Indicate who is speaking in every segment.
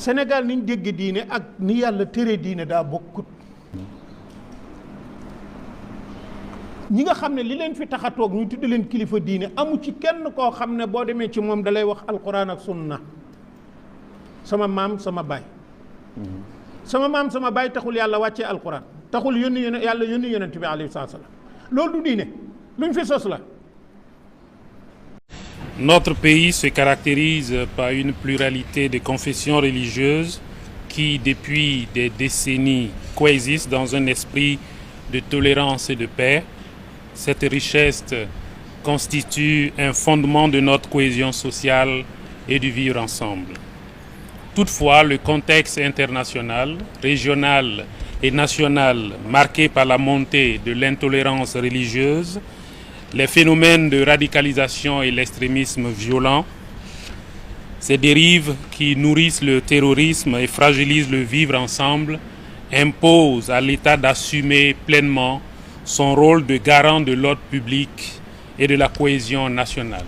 Speaker 1: Sénégal niñ dégg diine ak ni yàlla tere diine daa bokkut. ñi nga xam ne li leen fi tax a toog ñu tudd leen kilifa diine amu ci kenn koo xam ne boo demee ci moom dalay wax alquran ak sunna sama maam sama baay. sama maam sama baay taxul yàlla wàccee alquran taxul yàlla yónni yonent bi alayhi salaam loolu du diine luñ fi sos la.
Speaker 2: Notre pays se caractérise par une pluralité de confessions religieuses qui, depuis des décennies, coexistent dans un esprit de tolérance et de paix. Cette richesse constitue un fondement de notre cohésion sociale et du vivre ensemble. Toutefois, le contexte international, régional et national marqué par la montée de l'intolérance religieuse, les phénomènes de radicalisation et l'extrémisme violent, ces dérives qui nourrissent le terrorisme et fragilisent le vivre ensemble, imposent à l'État d'assumer pleinement son rôle de garant de l'ordre public et de la cohésion nationale.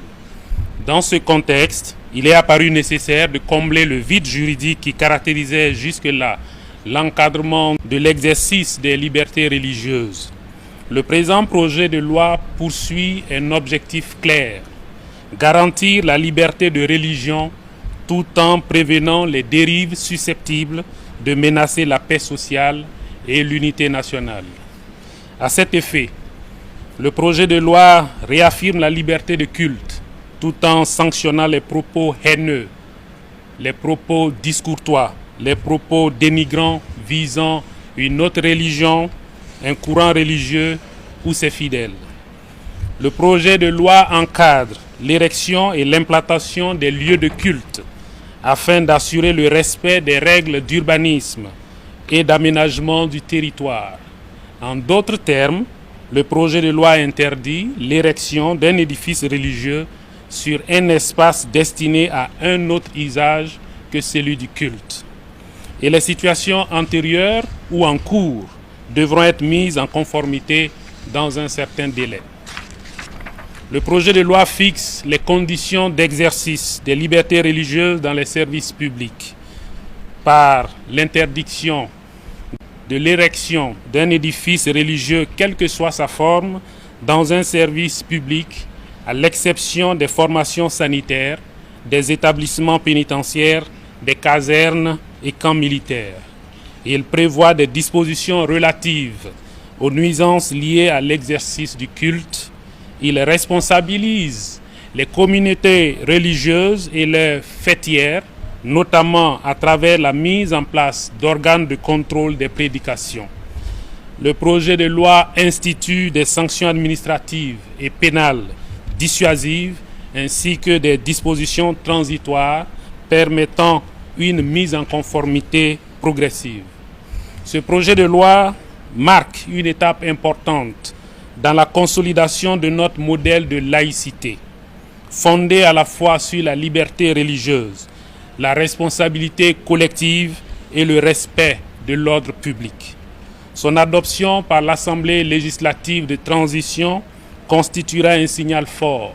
Speaker 2: Dans ce contexte, il est apparu nécessaire de combler le vide juridique qui caractérisait jusque-là l'encadrement de l'exercice des libertés religieuses. Le présent projet de loi poursuit un objectif clair: garantir la liberté de religion tout en prévenant les dérives susceptibles de menacer la paix sociale et l'unité nationale. À cet effet, le projet de loi réaffirme la liberté de culte tout en sanctionnant les propos haineux, les propos discourtois, les propos dénigrants visant une autre religion, un courant religieux ou ses fidèles. Le projet de loi encadre l'érection et l'implantation des lieux de culte afin d'assurer le respect des règles d'urbanisme et d'aménagement du territoire. En d'autres termes, le projet de loi interdit l'érection d'un édifice religieux sur un espace destiné à un autre usage que celui du culte. Et les situations antérieures ou en cours devront être mises en conformité dans un certain délai. Le projet de loi fixe les conditions d'exercice des libertés religieuses dans les services publics par l'interdiction de l'érection d'un édifice religieux, quelle que soit sa forme, dans un service public, à l'exception des formations sanitaires, des établissements pénitentiaires, des casernes et camps militaires. Il prévoit des dispositions relatives aux nuisances liées à l'exercice du culte. Il responsabilise les communautés religieuses et les fêtières, notamment à travers la mise en place d'organes de contrôle des prédications. Le projet de loi institue des sanctions administratives et pénales dissuasives ainsi que des dispositions transitoires permettant une mise en conformité progressive. Ce projet de loi marque une étape importante dans la consolidation de notre modèle de laïcité, fondé à la fois sur la liberté religieuse, la responsabilité collective et le respect de l'ordre public. Son adoption par l'Assemblée législative de transition constituera un signal fort,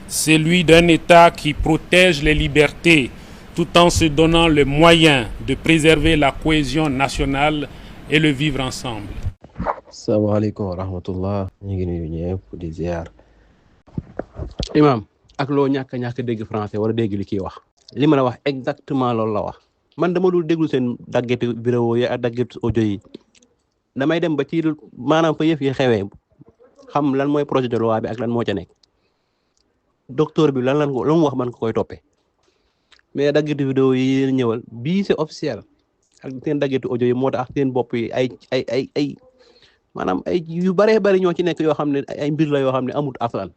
Speaker 2: celui d'un État qui protège les libertés tout en se donnant les moyens de préserver la cohésion nationale et le vivre ensemble.
Speaker 3: Assalamualaikum warahmatullah. Ñu ngi nuyu ñëpp di ziar. Imam, ak loo ñàkk dégg français wala dégg li kii wax. Li ma la wax exactement loolu la wax. Man dama dul déglu seen daggetu vidéo yi ak daggetu audio yi. Damay dem ba ci maanaam fa yëf yi xewee xam lan mooy projet de loi bi ak lan moo ca nekk. Docteur bi lan mu wax man ko koy toppee. Mais daggetu vidéo yi ñëwal bii c'est officiel. Ak seen daggetu audio yi moo tax seen bopp yi ay maanaam ay yu bëree bëri ñoo ci nekk yoo xam ne ay mbir la yoo xam ne amut aslan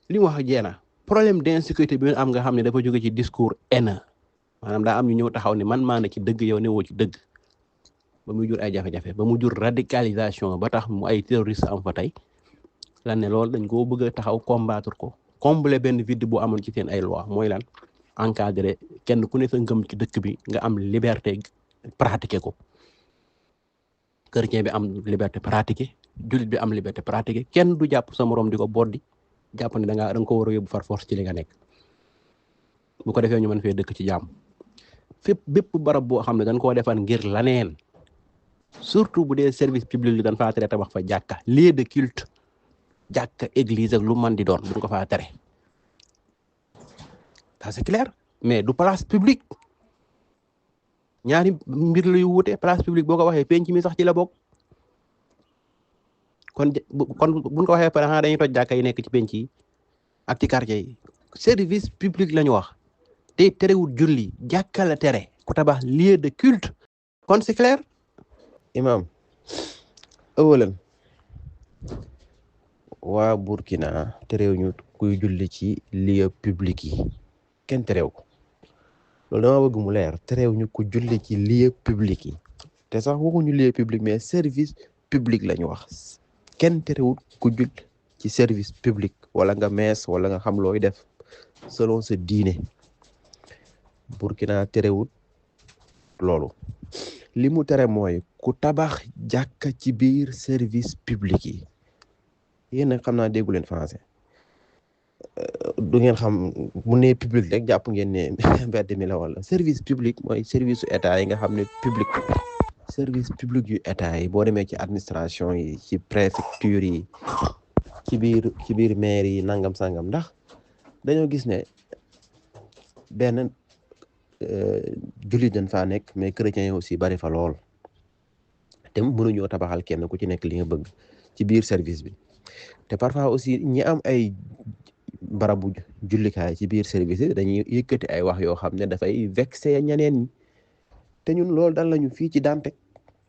Speaker 3: li mu wax jeena problème d'insécurité bi am nga xam ne dafa jóge ci discours haineux maanaam daa am ñu ñëw taxaw ne man maa ne ci dëgg yow ne woo ci dëgg ba muy jur ay jafe-jafe ba mu jur radicalisation ba tax mu ay terroriste am fa tey lan ne loolu dañ koo bëgg a taxaw combattre ko combler benn vide bu amoon ci seen ay loi mooy lan encadrer kenn ku ne sa ngëm ci dëkk bi nga am liberté pratiquer ko chrétien bi am liberté pratiquer julit bi am liberté pratiquer kenn du jàpp sa morom di ko boddi jàpp ne da nga ko war a yóbbu far force ci li nga nekk bu ko defee ñu mën fee dëkk ci jàmm fépp bépp barab boo xam ne dañ koo defan ngir laneen surtout bu dee service public li dañ faa tere tabax fa jàkka lieu de culte jàkka église ak lu man di doon duñ ko faa tere ça c'est clair mais du place publique ñaari mbir la yu wuute place publique boo ko waxee penc mi sax ci la bokk kon buñ ko waxee pare xanaa dañuy toj jàkka yi nekk ci penc yi ak ci quartier yi service public la ñu wax te terewul julli jàkka la tere ku tabax lieu de culte kon c'est clair.
Speaker 4: imam ëwalan waa Burkina terew ñu kuy julli ci lieu public yi kenn terew ko loolu dama bëgg mu leer terew ñu ku julli ci lieu public yi te sax waxuñu lieu public mais service public la ñu wax kenn terewul ku julli ci service public wala nga mees wala nga xam looy def selon sa diine Burkina terewul loolu li mu tere mooy ku tabax jàkka ci biir service public yi yéen nag xam naa déggu leen français du ngeen xam mu ne public rek jàpp ngeen ne mbedd mi la wala service public mooy service su état yi nga xam ne public service public yu état yi boo demee ci administration yi ci préfecture yi ci biir maire yi nangam sangam ndax dañoo gis ne benn jullit dañ faa nekk mais chrétiens yi aussi bari fa lool te mënuñoo tabaxal kenn ku ci nekk li nga bëgg ci biir service bi te parfois aussi ñi am ay barabu jullikaay ci biir service yi dañuy yëkkati ay wax yoo xam ne dafay vexé ñeneen ñi te ñun loolu dal lañu fii ci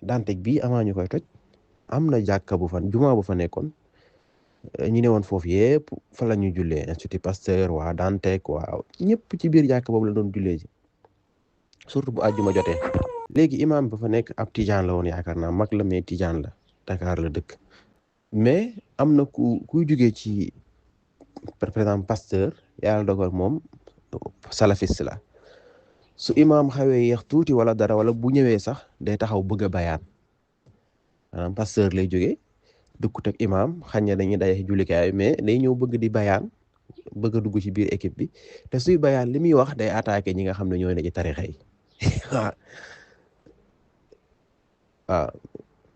Speaker 4: Dantec bii amaa ñu koy toj am na jàkka bu fa jumaa bu fa nekkoon ñu ne woon foofu yëpp fa la ñuy jullee Institut Pasteur waa Dantec waa ñëpp ci biir jàkka boobu la doon jullee ji surtout bu àjjuma jotee léegi imam ba fa nekk ab tijaan la woon yaakaar naa mag la mais tijaan la Dakar la dëkk mais am na kuy jugee ci par exemple Pasteur yàlla dogal moom salafiste la su imam xawee yeex tuuti wala dara wala bu ñëwee sax day taxaw bëgg a bayaan maanaam Pasteur lay jógee dëkkut ak imam xañ na dañuy daje jullikaay mais day ñëw bëgg di bayaan bëgg a dugg ci biir équipe bi te suy bayaan li muy wax day attaqué ñi nga xam ne ñooy ne ci tarixa yi waaw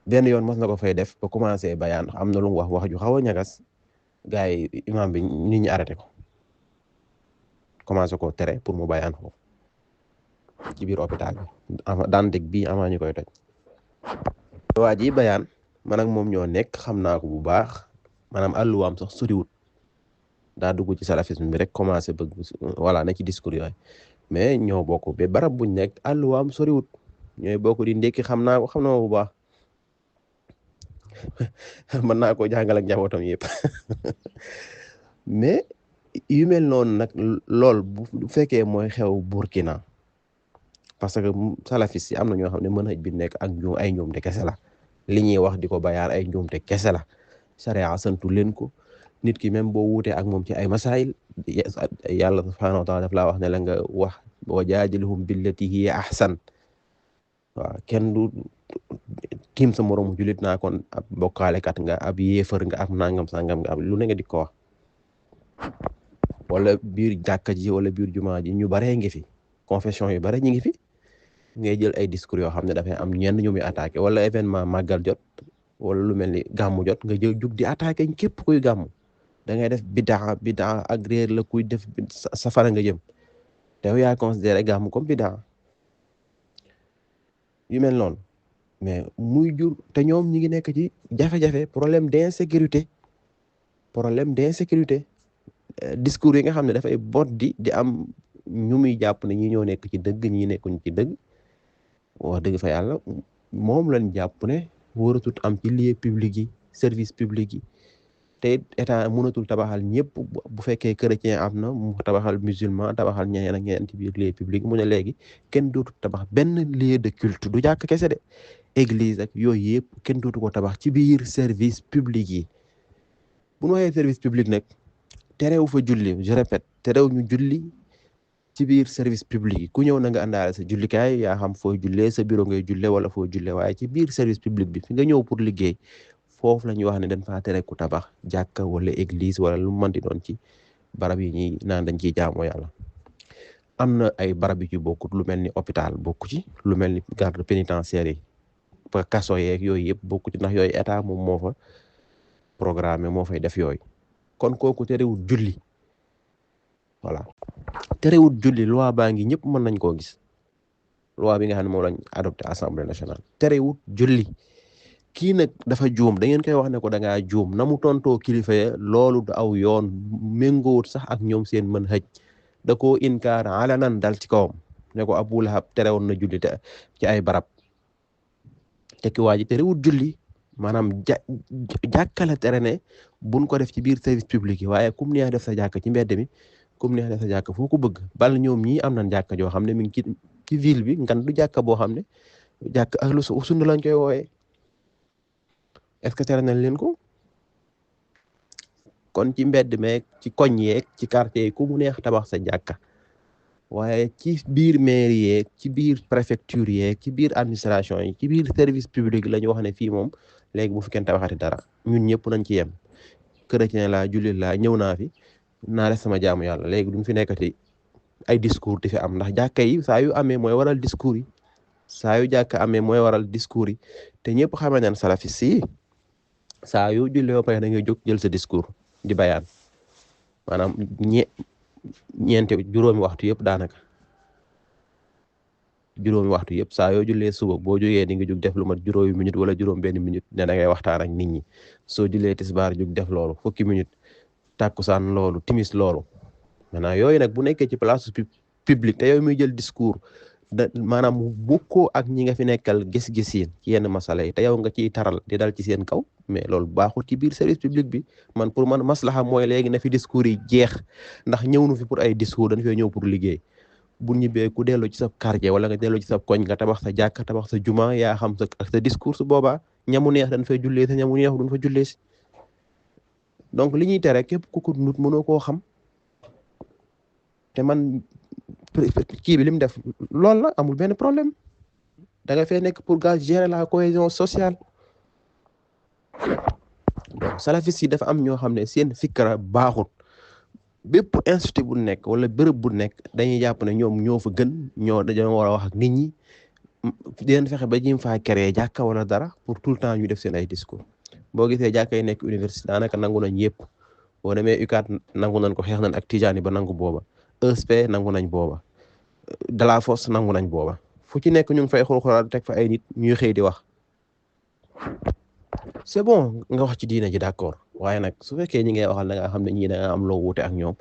Speaker 4: benn yoon mos na ko fay def ba commencé bayaan am na lu mu wax ju xaw a ñagas gars yi imam bi nit ñi arrêté ko commencé ko tere pour mu bayaan foofu ci biir hôpital bi Dantec bii amaa ñu koy toj waa ji bayaan man ak moom ñoo nekk xam naa ko bu baax maanaam àlluwaam sax soriwut daa dugg ci salafisme bi rek commencé bëgg voilà na ci discours yooyu mais ñoo bokk ba barab buñ nekk àlluwaam soriwut ñooy bokk di ndekki xam naa ko bu baax mën naa ko jàngal ak njabootam yëpp mais yu mel noonu nag lool bu fekkee mooy xew Burkina parce que salafis yi am na ñoo xam ne mën bi nekk ak ay njuumte kese la li ñuy wax di ko bayaan ay njuumte kese la sharia santu leen ko nit ki même boo wuutee ak moom ci ay masail yàlla subhanahu wa taala daf laa wax ne la nga wax wa jaadilhum billati hiya ahsan waaw kenn du tiim sa moromu julit naa kon ab bokkaalekat nga ab yéefar nga ab nangam sangam nga ab lu ne nga di ko wax wala biir jàkka ji wala biir jumaa ji ñu baree ngi fi confession yu bare ñi ngi fi ngay jël ay discours yoo xam ne dafay am ñenn ñu muy attaqué wala événement màggal jot wala lu mel ni gàmmu jot nga jël jug di attaqué képp kuy gàmmu da ngay def bidaa ak réer la kuy def safara nga jëm te yow yaa considéré gàmmu comme bidaa yu mel noonu mais muy jur te ñoom ñi ngi nekk ci jafe-jafe problème d'insécurité discours yi nga xam ne dafay bot di am ñu muy jàpp ne ñi ñoo nekk ci dëgg ñi nekkuñ ci dëgg wax dëgg fa yàlla moom lañ jàpp ne waratut am ci lieu public yi service public yi te état mënatul tabaxal ñëpp bu fekkee chrétien am na mu tabaxal musulman tabaxal ñeneen ak ñeneen ci biir lieu public mu ne léegi kenn dootu tabax benn lieu de culte du jàkk kese de église ak yooyu yëpp kenn dootu ko tabax ci biir service public yi bu ñu waxee service public nag terew fa julli je répète terew ñu julli ci biir service public yi ku ñëw na nga àndaale sa jullikaay yaa xam foo jullee sa bureau ngay julle wala foo julle waaye ci biir service public bi fi nga ñëw pour liggéey foofu la ñuy wax ne dañ faa tere ku tabax jàkka wala église wala lu mën di doon ci barab yi ñuy naan dañ ciy jaamoo yàlla am na ay barab yu ci bokkut lu mel ni hôpital bokku ci lu mel ni garde pénitentiaire yi ba kaso yeeg yooyu yëpp bokku ci ndax yooyu état moom moo fa programme moo fay def yooyu kon kooku terewut julli voilà terewut julli loi baa ngi ñëpp mën nañ koo gis loi bi nga xam ne moom lañ adopté assemblée nationale terewut julli kii nag dafa juum da ngeen koy wax ne ko da ngaa juum na mu tontoo kilifa ya loolu du aw yoon méngoowut sax ak ñoom seen mën xëj da koo inkaar alanan dal ci kawam ne ko Abu Lahab terewoon na julli te ci ay barab te ki waa ji terewut julli maanaam jàkkala tere ne buñ ko def ci biir service public yi waaye kum neex def sa jàkk ci mbedd mi kum neex def sa jàkk foo ko bëgg bal ñoom ñii am nañ jàkk joo xam ne mi ngi ci ville bi ngan du jàkk boo xam ne jàkk ahlu sunna lañ koy woowee est-ce que tere nañ leen ko kon ci mbedd meeg ci koñ yeeg ci quartier yi ku mu neex tabax sa jàkka waaye ci biir mairie yeeg ci biir préfecture yeeg ci biir administration yi ci biir service public la ñu wax ne fii moom léegi bu fi kenn tabaxati dara ñun ñëpp nañ ci yem chrétien laa jullit laa ñëw naa fi naa def sama jaamu yàlla léegi duñ fi nekkati ay discours di fi am ndax jàkka yi saa yu amee mooy waral discours yi saa yu jàkka amee mooy waral discours yi te ñëpp xamee nañ salafis yi saa yu julli ba pare da ngay jóg jël sa discours di bayaan maanaam ñeente juróomi waxtu yëpp daanaka juróomi waxtu yëpp saa yoo jullee suba boo jógee di nga jóg def lu mat juróomi minute wala juróom benn minute ne da ngay waxtaan ak nit ñi soo jullee tisbaar jóg def loolu fukki minute tàkkusaan loolu timis loolu maintenant yooyu nag bu nekkee ci place publique te yow muy jël discours da maanaam bokkoo ak ñi nga fi nekkal gis-gis yi ci yenn masala yi te yow nga ciy taral di dal ci seen kaw mais loolu baaxul ci biir service public bi man pour man maslaha mooy léegi na fi discours yi jeex ndax ñëw nu fi pour ay discours dañ fee ñëw pour liggéey bu ñibbee ku dellu ci sa quartier wala nga dellu ci sa koñ nga tabax sa jàkka tabax sa juma yaa xam sa ak sa discours su boobaa ñamu neex dañ fay jullee si ñamu neex duñ fa jullee si donc li ñuy tere képp ku ko nut mënoo koo xam te man kii bi li mu def loolu la amul benn problème da nga fee nekk pour ga gérer la cohésion sociale donc salafis yi dafa am ñoo xam ne seen fikra baaxut bépp institut bu nekk wala bërëb bu nekk dañuy jàpp ne ñoom ñoo fa gën ñoo dañoo war a wax ak nit ñi di leen fexe ba jim faa créer jàkka wala dara pour tout le temps ñu def seen ay discours boo gisee jàkka yi nekk université daanaka nangu nañ yëpp boo demee UCAD nangu nañ ko xeex nañ ak Tijaani ba nangu booba ESP nangu nañ booba Delafosse nangu nañ booba fu ci nekk ñu ngi fay xurxuraat teg fa ay nit ñuy xëy di wax c'est bon nga wax ci diina ji d'accord waaye nag su fekkee ñi ngay waxal da nga xam ne ñii da nga am loo wuute ak ñoom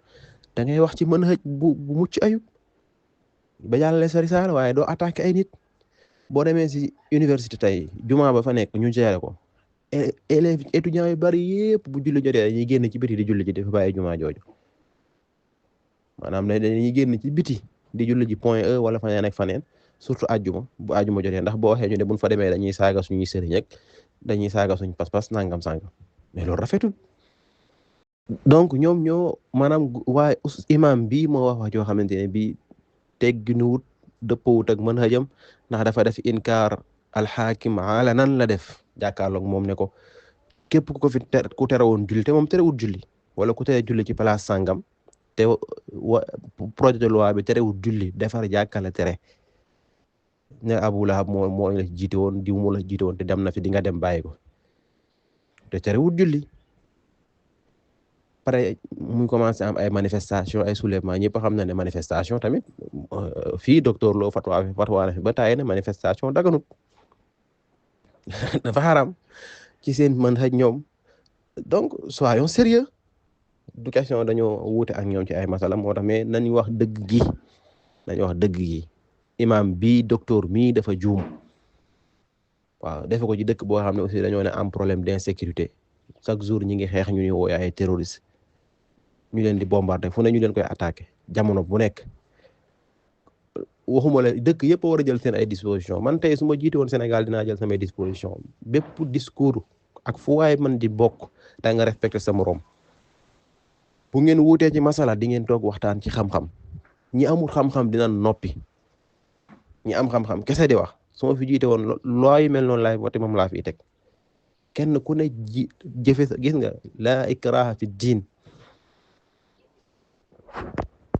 Speaker 4: da ngay wax ci mën hëj bu mucc ayub ba jàllale sa risaala waaye doo attaqué ay nit boo demee si université tey jumaa ba fa nekk ñu géré ko élèves étudiants yu bari yëpp bu julli jotee dañuy génn ci biti di julli ji dafa bàyyi jumaa jooju maanaam dañuy génn ci biti di julli ji point E wala faneen ak faneen surtout àjjuma bu àjjuma jotee ndax boo waxee ñu ne buñ fa demee dañuy saaga suñuy sëriñ ak dañuy saaga suñ pas-pas nangam sangam mais loolu rafetul donc ñoom ñoo maanaam waaye imam bii moo wax joo xamante ne bii tegginuwut dëppawut ak mën hajam ndax dafa def inkaar alxaakim ala nan la def jàkkaarloog moom ne ko képp ku ko fi ku tere woon julli te moom terewut julli wala ku tere julli ci place sangam te projet de loi bi terewut julli defar jàkkale tere ne Abu Lahab moo la jiite woon diw moo la jiite woon te dem na fi di nga dem bàyyi ko te terewut julli pare muy commencé am ay manifestation ay soulèvement ñëpp xam na ne manifestation tamit fii docteur Lo fatwa na fi ba tàyyi ne manifestation daganut dafa xaram ci seen mën xëj ñoom donc soyons sérieux du question dañoo wuute ak ñoom ci ay masala moo tax mais nañu wax dëgg gi imam bii docteur mii dafa juum waaw defe ko ci dëkk boo xam ne aussi dañoo ne am problème d'insécurité chaque jour ñi ngi xeex ñu ñuy wooye ay terroristes ñu leen di bombarder fu ne ñu leen koy attaquer jamono bu nekk waxuma la dëkk yëpp war a jël seen ay disposition man tey su ma jiite woon Sénégal dinaa jël samay disposition bépp discours ak fu waay man di bokk da nga respecter sa morom bu ngeen wuutee ci masala di ngeen toog waxtaan ci xam-xam ñi amul xam-xam dina noppi ñi am xam-xam kese di wax su ma fi jiite woon loi yu mel noonu laay voté moom laa fiy teg kenn ku ne jëfe sa gis nga laa ikraha fi diin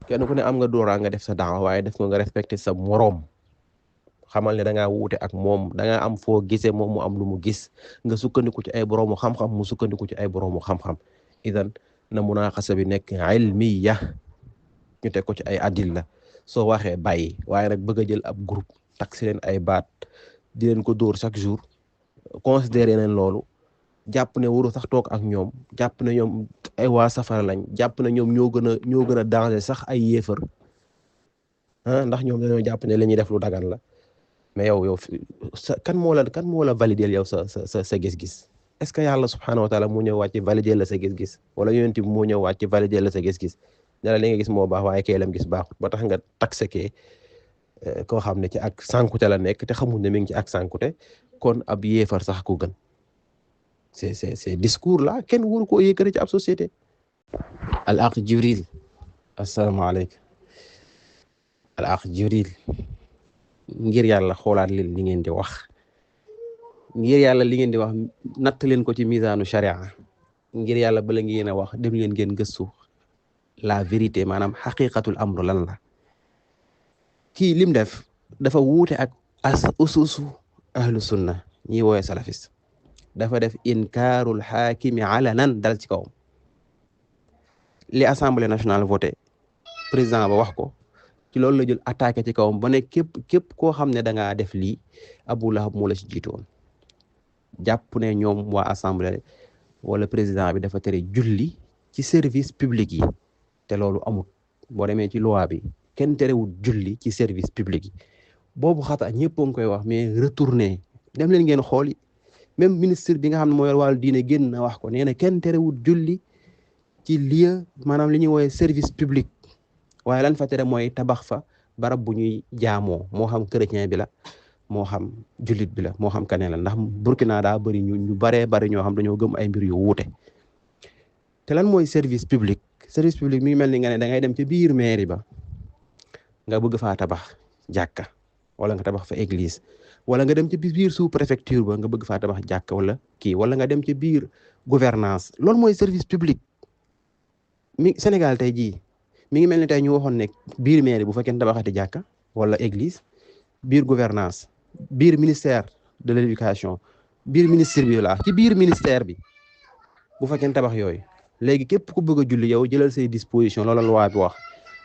Speaker 4: kenn ku ne am nga droit nga def sa daawa waaye def nga respecté sa moroom xamal ne da ngaa wuute ak moom da ngaa am foo gisee moom mu am lu mu gis nga sukkandiku ci ay boroomu xam-xam mu sukkandiku ci ay boroomu xam-xam idan na munaaxasa bi nekk ilmiya ñu teg ko ci ay adilla soo waxee bàyyi waaye nag bëgg a jël ab groupe taksi leen ay baat di leen ko dóor chaque jour considéré leen loolu jàpp ne waru sax toog ak ñoom jàpp ne ñoom ay waa safara lañ jàpp ne ñoom ñoo gën a danger sax ay yéefar ndax ñoom dañoo jàpp ne la ñuy def lu dagan la mais yow kan moo la valider yow sa gis-gis est-ce que yàlla subhanahu wa taala moo ñëw wàcc valider la sa gis-gis wala yonent bi moo ñëw wàcc valider la sa gis-gis ne la li nga gis moo baax waaye kay lam gis baaxut ba tax nga taxe kee koo xam ne ci ak sànkute la nekk te xamul ne mi ngi ci ak sànkute kon ab yéefar sax ko gën c'est discours là kenn waru koo yëkkati ci ab société. al akh Jibril asalaamaaleykum al akh Jibril ngir yàlla xoolaat leen li ngeen di wax ngir yàlla li ngeen di wax natt leen ko ci misaanu sharia ngir yàlla bala ngeen a wax dem leen ngeen gëstu la vérité maanaam xaqiqatul amru lan la. kii lim def dafa wuute ak ususu ahlu sunna ñi woowe salafiste dafa def inkaarul xaakimi alanan dal ci kawam li assemblée nationale voté président ba wax ko ci loolu la jël attaqué ci kawam ba ne képp koo xam ne da ngaa def lii Abu Lahab moo la ci jiitu woon jàpp ne ñoom waa assemblée wala président bi dafa tere julli ci service public yi te loolu amul boo demee ci loi bi kenn terewul julli ci service public yi boobu xata ñëpp a ngi koy wax mais retourné dem leen ngeen xool même ministre bi nga xam ne mooy wàllu diine génn na wax ko nee na kenn terewul julli ci lieu maanaam li ñuy woowee service public waaye lan fa tere mooy tabax fa barab bu ñuy jaamoo moo xam chrétien bi la moo xam jullit bi la moo xam kaneen la ndax Burkina daa bëri ñu baree bari ñoo xam dañoo gëm ay mbir yu wuute te lan mooy service public mi ngi mel ni nga ne da ngay dem ci biir mairie ba nga bëgg faa tabax jàkka wala nga tabax fa église wala nga dem ci biir sous préfecture ba nga bëgg faa tabax jàkka wala nga dem ci biir gouvernance loolu mooy service public mi Sénégal tey jii mi ngi mel ni tey ñu waxoon ne biir mairie bu fekkee tabaxati jàkka wala église biir gouvernance biir ministère de l'éducation biir ministère bi la ci biir ministère bi bu fekkee tabax yooyu léegi képp ku bëgg a julli yow jëlal say disposition loolu la loi bi wax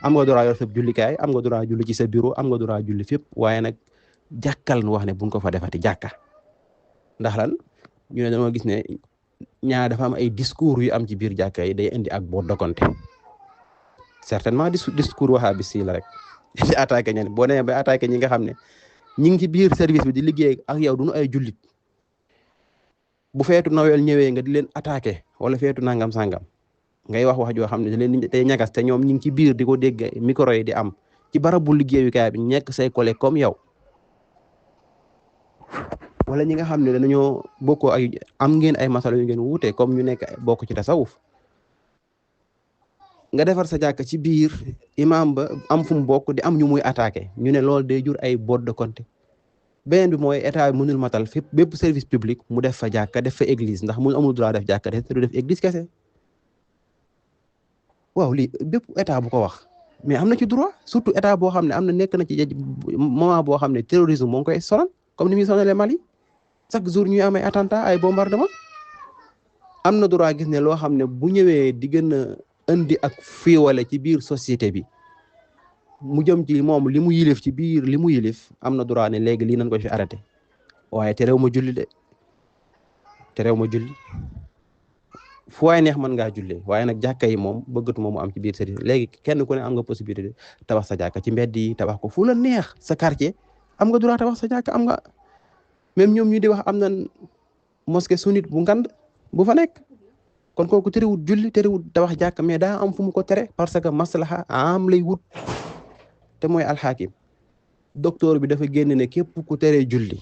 Speaker 4: am nga droit yor sa jullikaay am nga droit julli ci sa bureau am nga droit julli fépp waaye nag jàkkal nu wax ne buñ ko fa defati jàkka ndax lan ñu ne dañoo gis ne ñaar dafa am ay discours yu am ci biir jàkka yi day indi ak boo dokonte certainement discours wahabis yi la rek di attaqué ñen boo demee ba attaqué ñi nga xam ne ñi ngi ci biir service bi di liggéey ak yow duñu ay jullit bu feetu Noël ñëwee nga di leen attaqué wala feetu nangam sangam ngay wax joo xam ne da leen tey ñagas te ñoom ñi ngi ci biir di ko dégg micro yi di am ci barabu liggéeyukaay bi ñekk say collègue comme yow wala ñi nga xam ne dañoo bokkoo ay am ngeen ay masala yu ngeen wuute comme ñu nekk bokk ci tasawuf nga defar sa jàkk ci biir imam ba am fu mu bokk di am ñu muy attaqué ñu ne loolu day jur ay bord de compte beneen bi mooy état bi mënul matal fépp bépp service public mu def fa jàkka def fa église ndax mu amul droit def jàkka te du def église kese waaw lii bépp état bu ko wax mais am na ci droit surtout état boo xam ne am na nekk na ci moment boo xam ne terrorisme moo ngi koy sonal comme ni muy sonalee Mali chaque jour ñuy am ay attentat ay bombardement am na droit gis ne loo xam ne bu ñëwee di gën a indi ak fiiwale ci biir société bi mu jëm ci moom li mu yilif ci biir li mu yilif am na droit ne léegi lii nañ ko fi arrêté waaye terew ma julli de terew ma julli fu waay neex mën ngaa jullee waaye nag jàkka yi moom bëggatuma mu am ci biir service léegi kenn ku ne am nga possibilité tabax sa jàkka ci mbedd yi tabax ko fu la neex sa quartier am nga droit tabax sa jàkka am nga même ñoom ñu di wax am na mosquée sunnite bu ngand bu fa nekk kon kooku terewul julli terewul tabax jàkka mais daa am fu mu ko tere parce que maslaha am lay wut te mooy alxaakim docteur bi dafa génn ne képp ku teree julli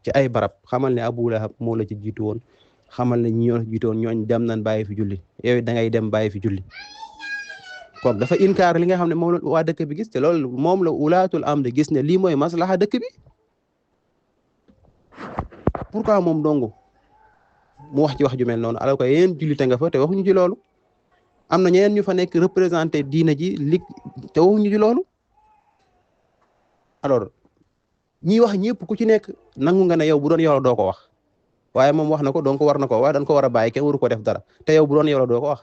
Speaker 4: ci ay barab xamal ne Abu Lahab moo la ci jiitu woon xamal ne ñi ñoo jiitu woon ñooñ dem nañ bàyyi fi julli yow da ngay dem bàyyi fi julli kon dafa inkaar li nga xam ne moom la waa dëkk bi gis te loolu moom la ulaatul amri gis ne lii mooy maslaha dëkk bi pourquoi moom dongu mu wax ci wax ju mel noonu alors que yéen jullite nga fa te waxuñu ci loolu
Speaker 3: am na ñeneen ñu fa nekk représenté diina ji li te waxuñu ci loolu. alors ñi wax ñëpp ku ci nekk nangu nga ne yow bu doon yow la doo ko wax waaye moom wax na ko donc war na ko waaye dañ ko war a bàyyi kenn waru ko def dara te yow bu doon yow la doo ko wax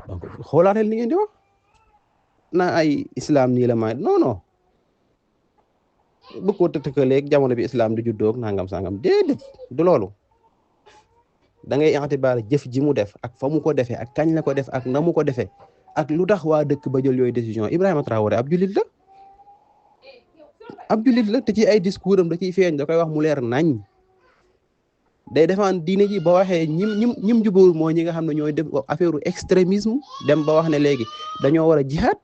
Speaker 3: donc xoolaatal li ngeen di wax na ay islam nii la may non non bu ko tëkkaleeg jamono bi islam di juddoog nangam sangam déedéet du loolu da ngay itibaar jëf ji mu def ak fa mu ko defee ak kañ la ko def ak na mu ko defee ak lu tax waa dëkk ba jël yooyu décision Ibrahima Traoré ab jullit la te ci ay discours am da ciy feeñ da koy wax mu leer nañ day défendre diine ji ba waxee ñim jubóor mooy ñi nga xam ne ñooy def affaire extrémisme dem ba wax ne léegi dañoo war a jihaad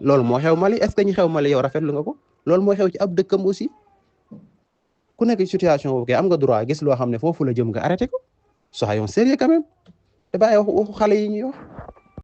Speaker 3: loolu moo xew Mali est-ce que ñu xew Mali yow rafetlu nga ko loolu moo xew ci ab dëkkam aussi ku nekk ci situation boobu kay am nga droit gis loo xam ne foofu la jëm nga arrêté ko soyons sérieux quand même te bàyyi waxu xale yi ñuy wax